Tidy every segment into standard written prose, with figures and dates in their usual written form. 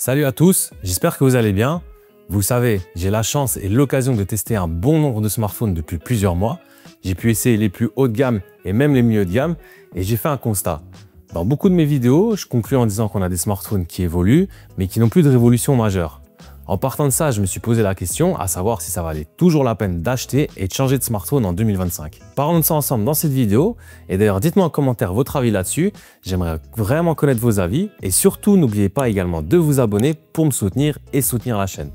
Salut à tous, j'espère que vous allez bien. Vous savez, j'ai la chance et l'occasion de tester un bon nombre de smartphones depuis plusieurs mois. J'ai pu essayer les plus hauts de gamme et même les milieux de gamme et j'ai fait un constat. Dans beaucoup de mes vidéos, je conclue en disant qu'on a des smartphones qui évoluent mais qui n'ont plus de révolution majeure. En partant de ça, je me suis posé la question à savoir si ça valait toujours la peine d'acheter et de changer de smartphone en 2025. Parlons de ça ensemble dans cette vidéo et d'ailleurs dites-moi en commentaire votre avis là-dessus. J'aimerais vraiment connaître vos avis et surtout n'oubliez pas également de vous abonner pour me soutenir et soutenir la chaîne.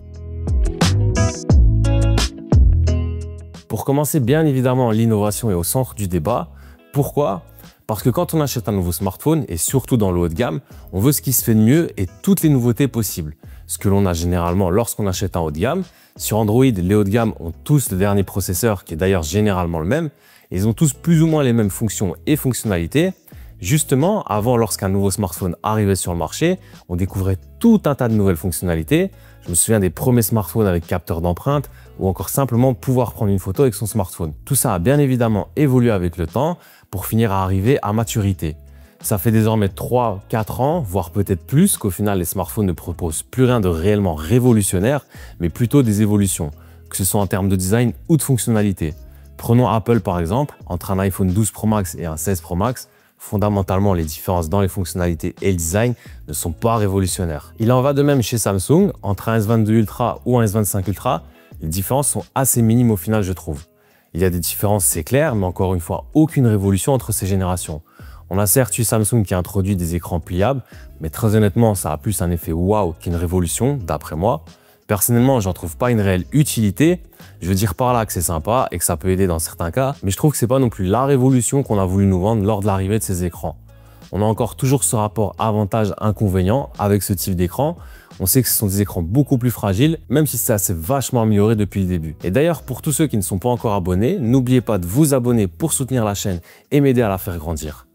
Pour commencer, bien évidemment, l'innovation est au centre du débat. Pourquoi ? Parce que quand on achète un nouveau smartphone, et surtout dans le haut de gamme, on veut ce qui se fait de mieux et toutes les nouveautés possibles. Ce que l'on a généralement lorsqu'on achète un haut de gamme. Sur Android, les hauts de gamme ont tous le dernier processeur, qui est d'ailleurs généralement le même. Et ils ont tous plus ou moins les mêmes fonctions et fonctionnalités. Justement, avant, lorsqu'un nouveau smartphone arrivait sur le marché, on découvrait tout un tas de nouvelles fonctionnalités. Je me souviens des premiers smartphones avec capteur d'empreinte ou encore simplement pouvoir prendre une photo avec son smartphone. Tout ça a bien évidemment évolué avec le temps pour finir à arriver à maturité. Ça fait désormais 3-4 ans, voire peut-être plus, qu'au final les smartphones ne proposent plus rien de réellement révolutionnaire, mais plutôt des évolutions, que ce soit en termes de design ou de fonctionnalité. Prenons Apple par exemple, entre un iPhone 12 Pro Max et un 16 Pro Max, fondamentalement, les différences dans les fonctionnalités et le design ne sont pas révolutionnaires. Il en va de même chez Samsung, entre un S22 Ultra ou un S25 Ultra, les différences sont assez minimes au final, je trouve. Il y a des différences, c'est clair, mais encore une fois, aucune révolution entre ces générations. On a certes eu Samsung qui a introduit des écrans pliables, mais très honnêtement, ça a plus un effet waouh qu'une révolution, d'après moi. Personnellement, j'en trouve pas une réelle utilité. Je veux dire par là que c'est sympa et que ça peut aider dans certains cas, mais je trouve que c'est pas non plus la révolution qu'on a voulu nous vendre lors de l'arrivée de ces écrans. On a encore toujours ce rapport avantage-inconvénient avec ce type d'écran. On sait que ce sont des écrans beaucoup plus fragiles, même si ça s'est vachement amélioré depuis le début. Et d'ailleurs, pour tous ceux qui ne sont pas encore abonnés, n'oubliez pas de vous abonner pour soutenir la chaîne et m'aider à la faire grandir.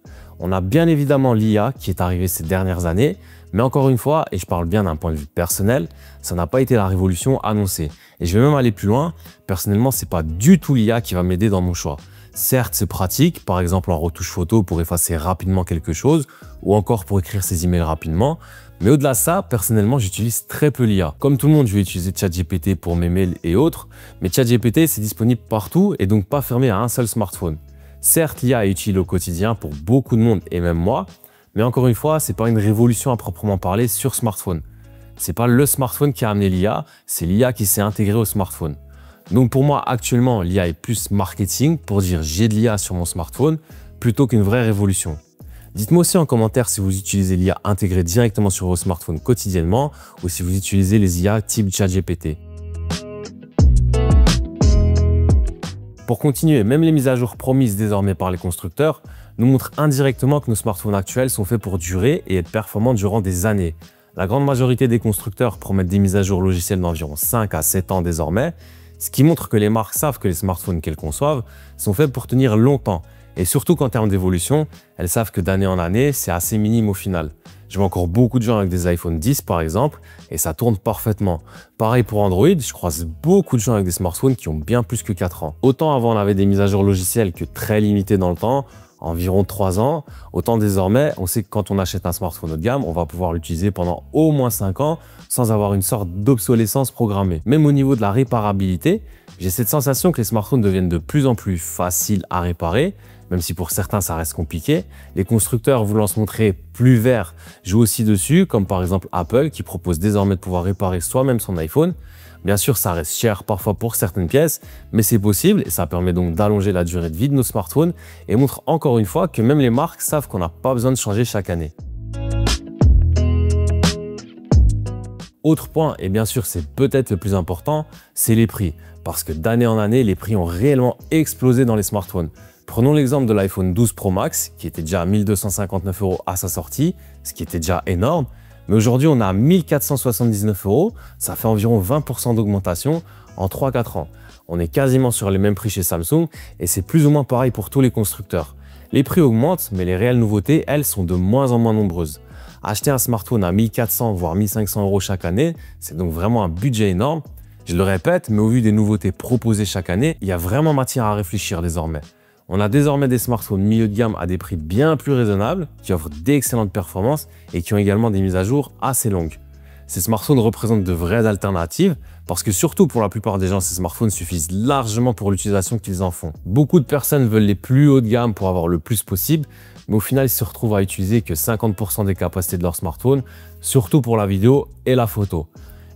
On a bien évidemment l'IA qui est arrivée ces dernières années, mais encore une fois, et je parle bien d'un point de vue personnel, ça n'a pas été la révolution annoncée. Et je vais même aller plus loin, personnellement, c'est pas du tout l'IA qui va m'aider dans mon choix. Certes, c'est pratique, par exemple en retouche photo pour effacer rapidement quelque chose, ou encore pour écrire ses emails rapidement, mais au-delà de ça, personnellement, j'utilise très peu l'IA. Comme tout le monde, je vais utiliser ChatGPT pour mes mails et autres, mais ChatGPT, c'est disponible partout et donc pas fermé à un seul smartphone. Certes, l'IA est utile au quotidien pour beaucoup de monde et même moi, mais encore une fois, c'est pas une révolution à proprement parler sur smartphone. C'est pas le smartphone qui a amené l'IA, c'est l'IA qui s'est intégrée au smartphone. Donc pour moi, actuellement, l'IA est plus marketing pour dire j'ai de l'IA sur mon smartphone plutôt qu'une vraie révolution. Dites-moi aussi en commentaire si vous utilisez l'IA intégrée directement sur vos smartphones quotidiennement ou si vous utilisez les IA type ChatGPT. Pour continuer, même les mises à jour promises désormais par les constructeurs nous montrent indirectement que nos smartphones actuels sont faits pour durer et être performants durant des années. La grande majorité des constructeurs promettent des mises à jour logicielles d'environ 5 à 7 ans désormais, ce qui montre que les marques savent que les smartphones qu'elles conçoivent sont faits pour tenir longtemps. Et surtout qu'en termes d'évolution, elles savent que d'année en année, c'est assez minime au final. Je vois encore beaucoup de gens avec des iPhone 10 par exemple, et ça tourne parfaitement. Pareil pour Android, je croise beaucoup de gens avec des smartphones qui ont bien plus que 4 ans. Autant avant on avait des mises à jour logicielles que très limitées dans le temps, environ 3 ans, autant désormais on sait que quand on achète un smartphone haut de gamme, on va pouvoir l'utiliser pendant au moins 5 ans sans avoir une sorte d'obsolescence programmée. Même au niveau de la réparabilité, j'ai cette sensation que les smartphones deviennent de plus en plus faciles à réparer, même si pour certains ça reste compliqué. Les constructeurs voulant se montrer plus verts jouent aussi dessus, comme par exemple Apple qui propose désormais de pouvoir réparer soi-même son iPhone. Bien sûr, ça reste cher parfois pour certaines pièces, mais c'est possible et ça permet donc d'allonger la durée de vie de nos smartphones et montre encore une fois que même les marques savent qu'on n'a pas besoin de changer chaque année. Autre point, et bien sûr c'est peut-être le plus important, c'est les prix. Parce que d'année en année, les prix ont réellement explosé dans les smartphones. Prenons l'exemple de l'iPhone 12 Pro Max, qui était déjà à 1 259 € à sa sortie, ce qui était déjà énorme. Mais aujourd'hui, on a 1 479 €, ça fait environ 20% d'augmentation en 3-4 ans. On est quasiment sur les mêmes prix chez Samsung et c'est plus ou moins pareil pour tous les constructeurs. Les prix augmentent, mais les réelles nouveautés, elles, sont de moins en moins nombreuses. Acheter un smartphone à 1400 voire 1500 € chaque année, c'est donc vraiment un budget énorme. Je le répète, mais au vu des nouveautés proposées chaque année, il y a vraiment matière à réfléchir désormais. On a désormais des smartphones milieu de gamme à des prix bien plus raisonnables, qui offrent d'excellentes performances et qui ont également des mises à jour assez longues. Ces smartphones représentent de vraies alternatives parce que surtout pour la plupart des gens, ces smartphones suffisent largement pour l'utilisation qu'ils en font. Beaucoup de personnes veulent les plus hauts de gamme pour avoir le plus possible, mais au final, ils se retrouvent à utiliser que 50% des capacités de leur smartphone, surtout pour la vidéo et la photo.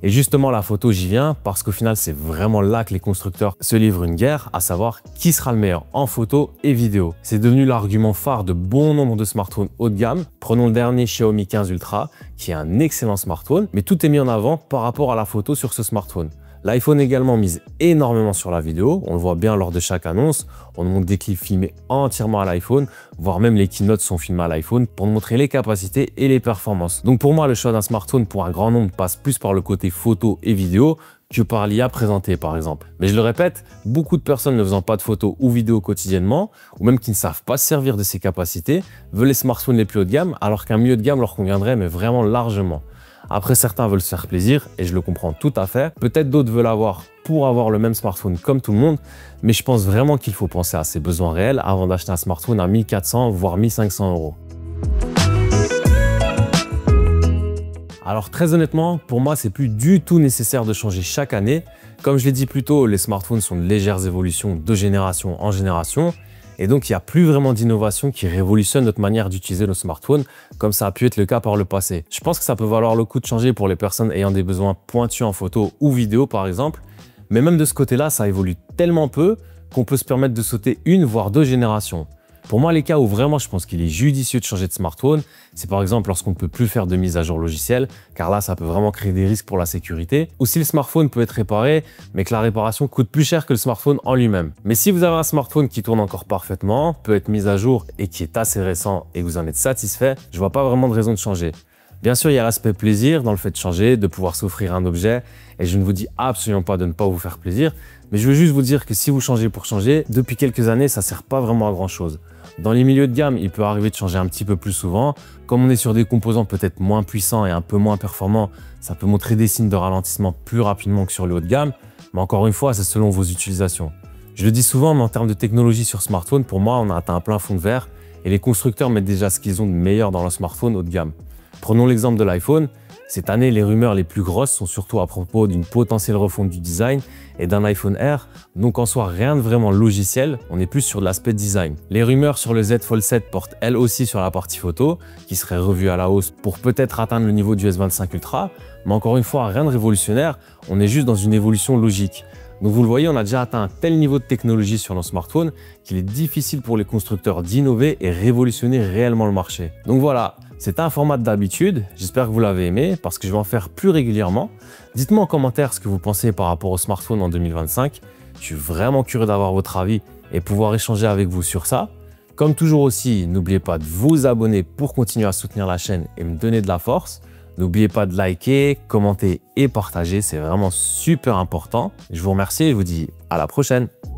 Et justement, la photo, j'y viens parce qu'au final, c'est vraiment là que les constructeurs se livrent une guerre, à savoir qui sera le meilleur en photo et vidéo. C'est devenu l'argument phare de bon nombre de smartphones haut de gamme. Prenons le dernier Xiaomi 15 Ultra, qui est un excellent smartphone, mais tout est mis en avant par rapport à la photo sur ce smartphone. L'iPhone également mise énormément sur la vidéo, on le voit bien lors de chaque annonce, on nous montre des clips filmés entièrement à l'iPhone, voire même les keynotes sont filmés à l'iPhone pour nous montrer les capacités et les performances. Donc pour moi, le choix d'un smartphone pour un grand nombre passe plus par le côté photo et vidéo que par l'IA présentée par exemple. Mais je le répète, beaucoup de personnes ne faisant pas de photos ou vidéos quotidiennement, ou même qui ne savent pas se servir de ces capacités, veulent les smartphones les plus haut de gamme, alors qu'un milieu de gamme leur conviendrait mais vraiment largement. Après, certains veulent se faire plaisir et je le comprends tout à fait. Peut-être d'autres veulent avoir pour avoir le même smartphone comme tout le monde, mais je pense vraiment qu'il faut penser à ses besoins réels avant d'acheter un smartphone à 1400 voire 1500 euros. Alors très honnêtement, pour moi, c'est plus du tout nécessaire de changer chaque année. Comme je l'ai dit plus tôt, les smartphones sont de légères évolutions de génération en génération. Et donc, il n'y a plus vraiment d'innovation qui révolutionne notre manière d'utiliser nos smartphones, comme ça a pu être le cas par le passé. Je pense que ça peut valoir le coup de changer pour les personnes ayant des besoins pointus en photo ou vidéo, par exemple. Mais même de ce côté-là, ça évolue tellement peu qu'on peut se permettre de sauter une, voire deux générations. Pour moi, les cas où vraiment je pense qu'il est judicieux de changer de smartphone, c'est par exemple lorsqu'on ne peut plus faire de mise à jour logicielle, car là, ça peut vraiment créer des risques pour la sécurité, ou si le smartphone peut être réparé, mais que la réparation coûte plus cher que le smartphone en lui-même. Mais si vous avez un smartphone qui tourne encore parfaitement, peut être mis à jour et qui est assez récent et que vous en êtes satisfait, je vois pas vraiment de raison de changer. Bien sûr, il y a l'aspect plaisir dans le fait de changer, de pouvoir s'offrir un objet, et je ne vous dis absolument pas de ne pas vous faire plaisir, mais je veux juste vous dire que si vous changez pour changer, depuis quelques années, ça sert pas vraiment à grand chose. Dans les milieux de gamme, il peut arriver de changer un petit peu plus souvent. Comme on est sur des composants peut-être moins puissants et un peu moins performants, ça peut montrer des signes de ralentissement plus rapidement que sur le haut de gamme. Mais encore une fois, c'est selon vos utilisations. Je le dis souvent, mais en termes de technologie sur smartphone, pour moi, on a atteint un plein fond de verre et les constructeurs mettent déjà ce qu'ils ont de meilleur dans leur smartphone haut de gamme. Prenons l'exemple de l'iPhone. Cette année, les rumeurs les plus grosses sont surtout à propos d'une potentielle refonte du design et d'un iPhone Air, donc en soi rien de vraiment logiciel, on est plus sur de l'aspect design. Les rumeurs sur le Z Fold 7 portent elles aussi sur la partie photo, qui serait revue à la hausse pour peut-être atteindre le niveau du S25 Ultra, mais encore une fois, rien de révolutionnaire, on est juste dans une évolution logique. Donc vous le voyez, on a déjà atteint un tel niveau de technologie sur nos smartphones qu'il est difficile pour les constructeurs d'innover et révolutionner réellement le marché. Donc voilà, c'est un format d'habitude, j'espère que vous l'avez aimé parce que je vais en faire plus régulièrement. Dites-moi en commentaire ce que vous pensez par rapport au smartphone en 2025. Je suis vraiment curieux d'avoir votre avis et pouvoir échanger avec vous sur ça. Comme toujours aussi, n'oubliez pas de vous abonner pour continuer à soutenir la chaîne et me donner de la force. N'oubliez pas de liker, commenter et partager, c'est vraiment super important. Je vous remercie et je vous dis à la prochaine.